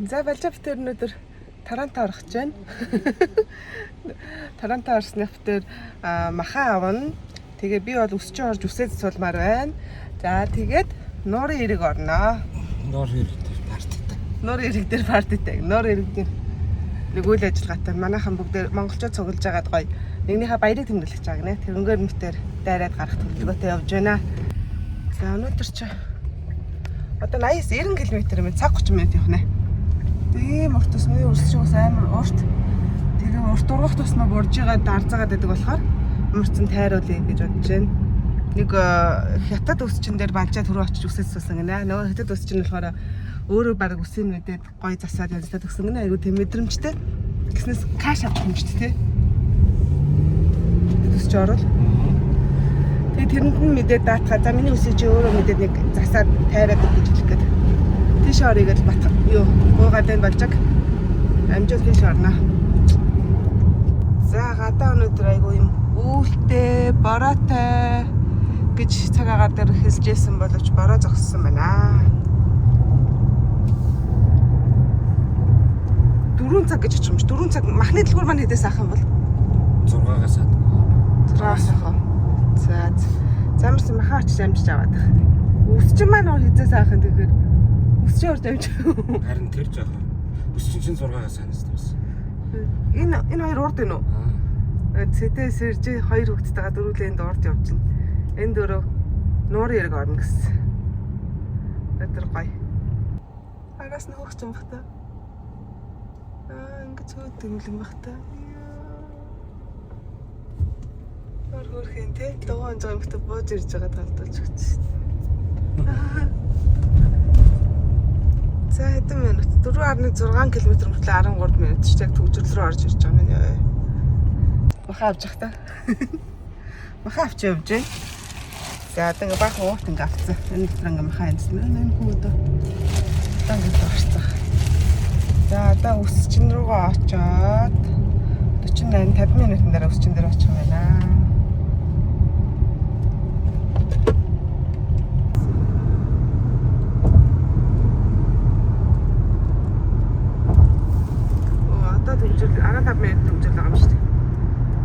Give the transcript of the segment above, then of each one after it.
За болж битэр өнөөдөр Таранта орох гэж байна. Таранта орсны битэр махан авна. Тэгээ би бол өсч орж үсээд суулмаар байна. За тэгээд нуурын эрэг орноо. Нуурын эрэг дээр партитай. Нуурын эрэг дээр партитай. Нуурын эрэг дээр нэг үйл ажиллагаатай манайхан бүгд монголчууд цуглаж агаад гоё нэгнийхээ баярыг тэмдэглэж байгаа гинэ. Тэрнгээр мэтэр дайраад гарах төлөвлөгөөтэй явж байна. За өнөөдөр чи одоо 80-90 км цаг 30 минут явах нэ. Тийм урт тусмын өрсөж ус амар урт. Тэгээ урт ургах тусмаа бурж байгаа дарзаагаад байдаг болохоор умарцсан тайруулъя гэж бодож байна. Нэг хятад өсчин дээр банчаа түрүү очиж үсэж суусан гинэ. Нөгөө хятад өсчин болохоор өөрөө баг үсийн мэдээд гоё засаад янзлаад өгсөн гинэ. Айгу тийм мэдрэмжтэй. Гэснээс каш авчих юм ч тий. Өсч орол. Тэгээ тэрэнд нь мэдээд даатгаа. За миний үсээ чи өөрөө мэдээд нэг засаад тайраад гэж хэлэх гээд. Тийш орё гэж бат юу гуугаад байна болж аг. Амжуул тийш орно. За гадаа өнөөдөр айгу юм үүлтэй, бороотой гэж цаг агаар дээр хэлжсэн боловч бороо зогссон байна. 4 цаг гэж очих юм ш. 4 цаг махны дэлгүүр маань хэдээс аах юм бол 6-аас аа. 6-аас аах. За замарсан махан очиж амжиж аваад. Үсчин маань хэдээс аах юм тэгэхээр үсчин орж амж. Харин тэр жоох. Үсчин чинь 6-аас аанаас тавьсан. Энэ хоёр урд байна уу? Цэдэ сэржи хоёр хүүхэдтэйгээ дөрүлээнд урд явж байна. Энэ дөрөв нуурын эрэг орно гэсэн. Тэр гоё. Агаас нь хөөх юм бах та. Ингээд цөөд тэмлэн бах та. Хөрхөн те догоон зам ихтэй бууж ирж байгаа талдуулж өгч. За хэдэн минут? 4.6 км хүртэл 13 минут ч яг төгжрөл рүү орж ирж байгаа юм яа. Маха авч явах та. Маха авч явж байна. За одоо ингээ баах уут ингээ авцсан. Энэ дотор ингээ маха янзсан. Энэ хүүд. Одоо ингээ таарцсан. За одоо өсчин рүүгээ очоод 48 50 минутын дараа өсчин дээр очих юм байна. Одоо төгжөл 15 минут төгжөл байгаа юм шүү дээ.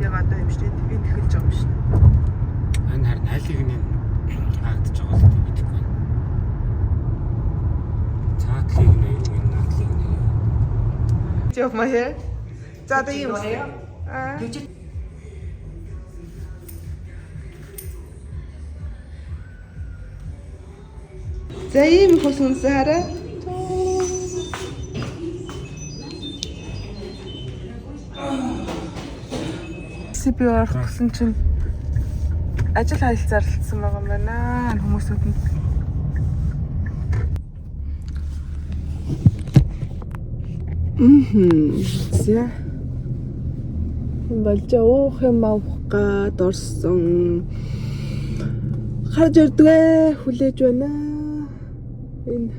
Яг одоо юм шүү дээ. Энд эхэлж байгаа юм шүү. Энэ харин айлыг нь хаагдаж байгаа л гэдэг байна. Цаатлыг нь юу энэ наатлыг нь юу. Жоо маяа. За одоо юм. За ийм их ус үнсэн хараа. Би орох гэсэн чинь ажил хайл зарлалсан байгаа юм байна. Хүмүүсүүд нь. За. Болж уух юм авах гад орсон. Харж ирдгээ хүлээж байна. Энэ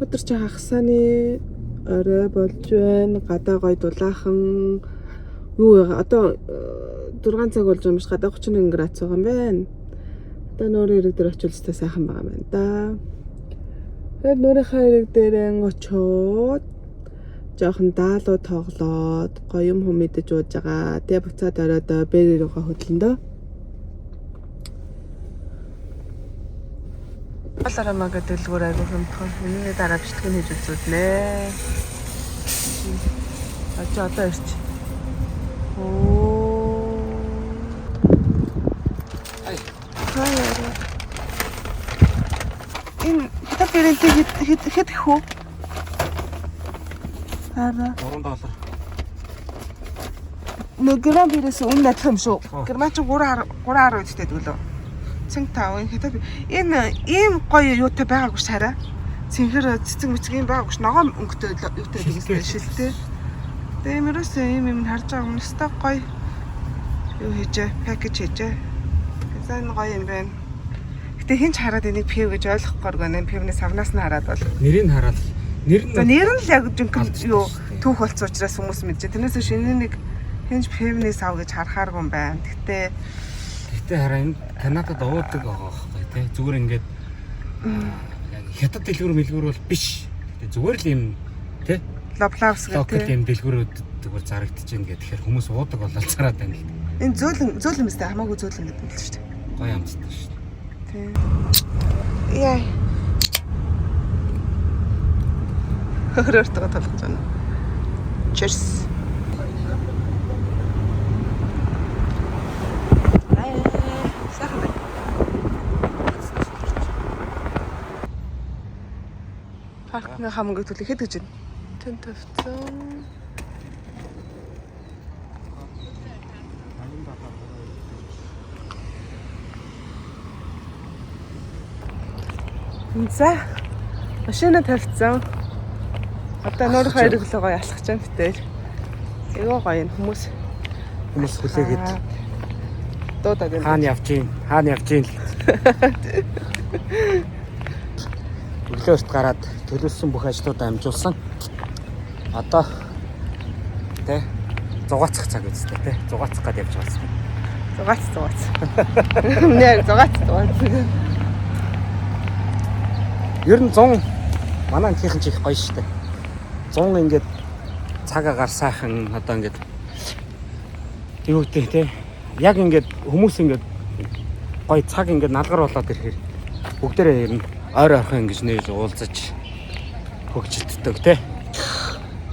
өдөр чи хагасааны орой болж байна. Гадаа гой дулаахан юу одоо 6 цаг болж байгаа юм шиг гадаа 31 градус байгаа юм байна. Одоо нуурын эрэг дээр очиж өстэй сайхан байгаа юм байна да. Тэгэхээр нуурынхаа эрэг дээр очоод жоохон даалуу тоглоод гоё юм мэдэж ууж байгаа. Тэгээ буцаад ороод бэр рүүгээ хөдлөндөө. Аларамаа гэдэг дэлгүүр айгуу хэмтхэн. Миний дараа бичлэг хийж үзүүлнэ. Одоо ирч. Оо. Ай. Энэ хятад бэрэнтэй хэд их үү? Хараа. $3. Нэг грамм бэрээс үнэ адилхан юм шүү. Герман ч 3.10 үстэй дөлөө. Цэнг тав энэ хятад энэ ийм гоё юутай байгаагүй шараа. Цэнхэр цэцэг мэцэг юм байгаагүй ш. Ногоон өнгөтэй юутай гэдэг шилтэй. Тэгээ юмрөөсөө юм харж байгаа юм өстой гоё. Юу хийжээ? Пакэж хийжээ. За энэ гоё юм байна. Гэтэ хинч хараад энийг пив гэж ойлгохгүй гэнэ. Пивний савнаас нь хараад бол. Нэрийг хараад нэр нь л яг жинхэнэ юу түүх болсон учраас хүмүүс мэджээ. Тэрнээс шинэ нэг хинч пивний сав гэж харахааргүй юм байна. Гэтэ хараа энэ Канадад уудаг байгаа байхгүй тий. Зүгээр ингээд яг хятад дэлгүүр бол биш. Зүгээр л юм тий лавлавс локал гэдэг. юм дэлгүүрүүд зүгээр зарагдаж байна гэх тэгэхээр хүмүүс уудаг болол цараад байна л. Энэ зөөлөн мэт хамаагүй зөөлөн гэдэг юм л шүү дээ. Гоё амттай шүү дээ. Тийм. Яа. Хөрөөртөө толгож байна. Cheers. Паркны хамгийн төлөв хэд гэж байна? 50,000. За машина тавьчихсан. Одоо нөр хоёр өглөө гоё алхаж байгаа битээр. Эйгөө гоё юм хүмүүс Хүлээгээд дуудаад байна. хаана явж гин л. Өглөө өрт гараад төлөвлөсөн бүх ажлуудаа амжуулсан. Одоо тэ зугаацах цаг үстэй тэ зугаацах гээд явж байгаа юм. Зугаац. Нэр зугаац. Ер нь 100 манай анхийнхан чих гоё штэ. 100 ингээд цаг агаар сайхан одоо ингээд юу гэдэг те яг ингээд хүмүүс ингээд гоё цаг ингээд налгар болоод ирэхээр бүгдээрээ ер нь ойр ойрхон ингэж нээж уулзаж хөгжилддөг те.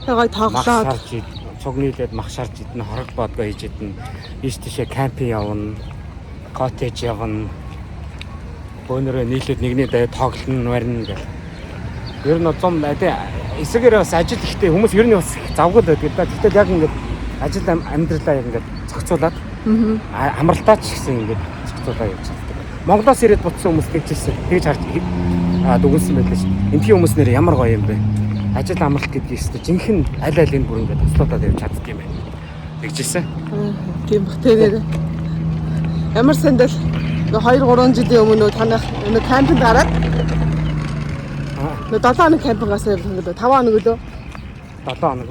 Гоё тоглоод цугнилээд мах шарж идэн хорог боодгоо хийж идэн ийш тийшээ кампинг явна, коттеж явна. Өнөрөө нийлээд нэгний даяа тоглоно барьна гэх. Ер нь 100 эсэгээр бас ажил ихтэй хүмүүс ер нь бас завгал байдаг да. Тэгтэл яг ингээд ажил амьдралаа яг ингээд зохицуулаад амралтаач гэсэн ингээд зохицуулаад явж байгаа. Монголоос ирээд буцсан хүмүүс тэгж харж дүгнсэн байлаа ш. Энтхийн хүмүүс нэр ямар гоё юм бэ? Ажил амралт гэдэг юм жинхэнэ аль алийг бүр ингээд туслуулаад явж чаддаг юм байна. Тэгжсэн. Тийм бах тэрээр. Ямар сандал 2-3 жилийн өмнө танах нэг кампинг гараад 7 хоног кампингаас явсан гэдэг 5 хоног лөө 7 хоног.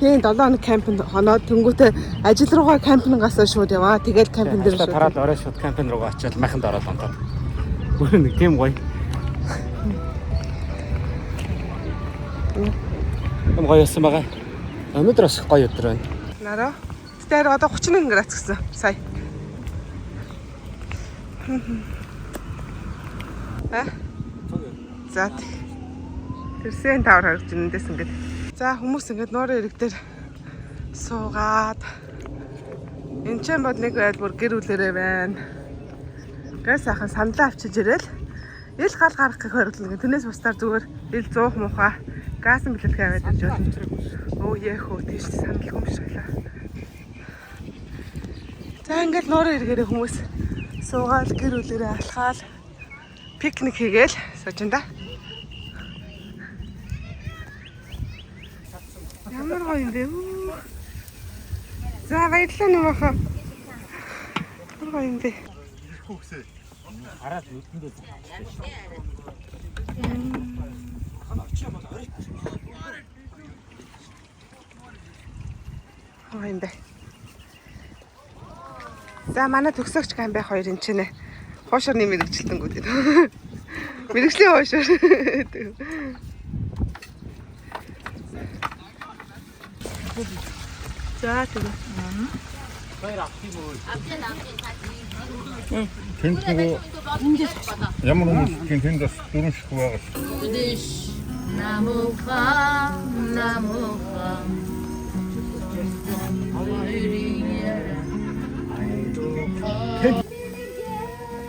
Тийм 7 хоног кампинг хоноод тэнгуүтээ ажил руугаа кампингаас шууд яваа. Тэгээд кампинг дээр шууд тараад орой шууд кампинг руугаа очиад майханд ороод онтоод. Бүр нэг тийм гоё. Юм гоё ясан байгаа. Өнөөдөр бас гоё өдөр байна. нараа. Тэр одоо 31 градус гэсэн сая. За тэрсэн тавар харж эндээс ингээд. За хүмүүс ингээд нуурын ирэг дээр суугаад энэ ч бод нэг байлбар гэр бүлэрээ байна. Гэр сайхан сандлаа авчиж ирээл ил гал гарах гэх хориглол. Тэрнээс бусдаар зүгээр ил 100 муухай газ бэлтгэх аваад ирж байна. Өө яхөө тийш санал хүмшгэлээ. За ингээд нуурын иргээрээ хүмүүс суугаад гэр бүлэрээ алхаал пикник хийгээл сочинда. Ямар гоё юм бэ? За баярлалаа нэмэхэ. Ямар гоё юм бэ? Хараад нүдэндээ гоё юм бэ. За манай төгсөгч камбай хоёр энэ ч нэ хоошорны мэрэгчлэлтэнгүүд энэ. Мэрэгчлийн хоошор. За тэгээ. хоёр автын мөр. Тэнд нөгөө ямар хүмүүс тэнд бас дөрөв шиг байгаа ш.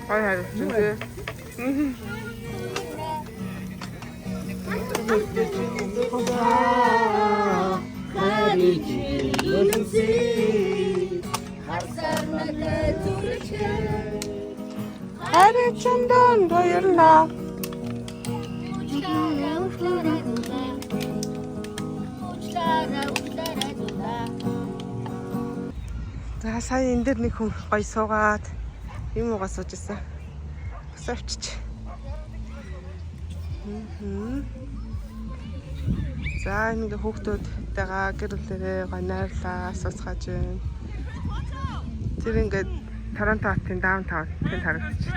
Ай зүгээ. Аре чандан баярлаа. За сая энэ дээр нэг хүн гоё суугаад юм уугаа сууж ирсэн. Бас авчиж. За ингээ хүүхдүүдтэйгээ гэр бүлэрээ гоё найрлаа, асуусгааж байна. Тэр ингээд Торонто хотын даунтаун тэнд харагдчих.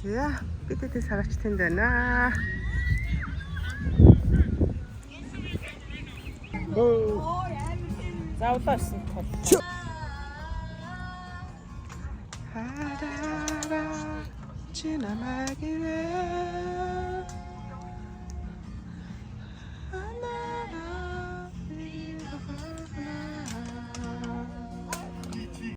За бидэд сараач тэнд байна. Заавлаасан тул. Хараа чи намайг